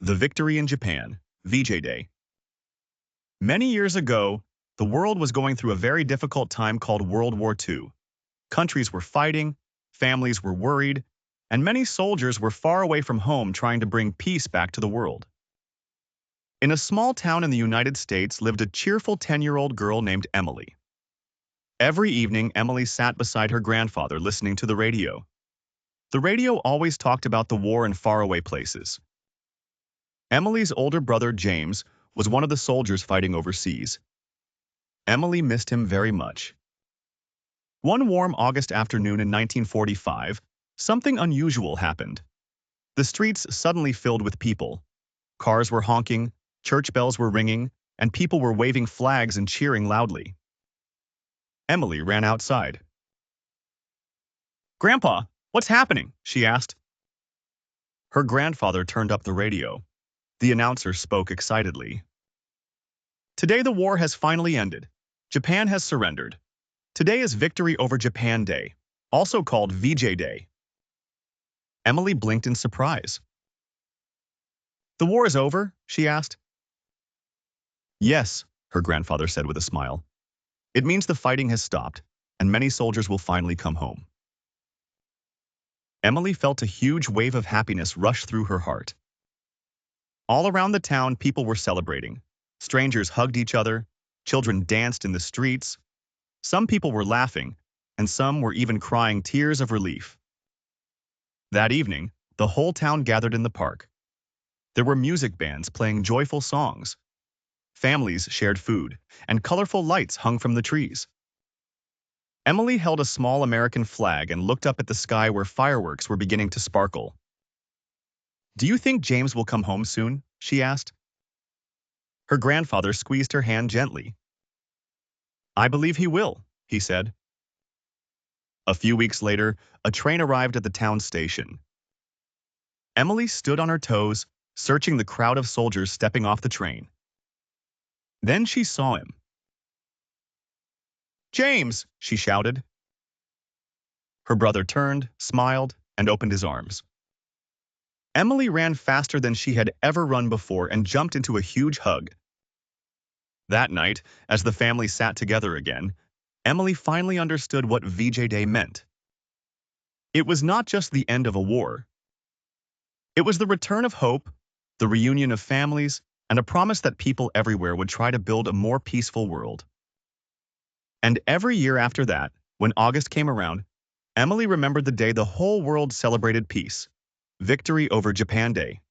The Victory in Japan, VJ Day. Many years ago, the world was going through a very difficult time called World War II. Countries were fighting, families were worried, and many soldiers were far away from home trying to bring peace back to the world. In a small town in the United States lived a cheerful 10-year-old girl named Emily. Every evening, Emily sat beside her grandfather listening to the radio. The radio always talked about the war in faraway places. Emily's older brother, James, was one of the soldiers fighting overseas. Emily missed him very much. One warm August afternoon in 1945, something unusual happened. The streets suddenly filled with people. Cars were honking, church bells were ringing, and people were waving flags and cheering loudly. Emily ran outside. "Grandpa, what's happening?" she asked. Her grandfather turned up the radio. The announcer spoke excitedly. "Today the war has finally ended. Japan has surrendered. Today is Victory over Japan Day, also called VJ Day." Emily blinked in surprise. "The war is over?" she asked. "Yes," her grandfather said with a smile. "It means the fighting has stopped, and many soldiers will finally come home." Emily felt a huge wave of happiness rush through her heart. All around the town, people were celebrating. Strangers hugged each other, children danced in the streets. Some people were laughing, and some were even crying tears of relief. That evening, the whole town gathered in the park. There were music bands playing joyful songs. Families shared food, and colorful lights hung from the trees. Emily held a small American flag and looked up at the sky where fireworks were beginning to sparkle. "Do you think James will come home soon?" she asked. Her grandfather squeezed her hand gently. "I believe he will," he said. A few weeks later, a train arrived at the town station. Emily stood on her toes, searching the crowd of soldiers stepping off the train. Then she saw him. "James!" she shouted. Her brother turned, smiled, and opened his arms. Emily ran faster than she had ever run before and jumped into a huge hug. That night, as the family sat together again, Emily finally understood what VJ Day meant. It was not just the end of a war. It was the return of hope, the reunion of families, and a promise that people everywhere would try to build a more peaceful world. And every year after that, when August came around, Emily remembered the day the whole world celebrated peace, Victory over Japan Day.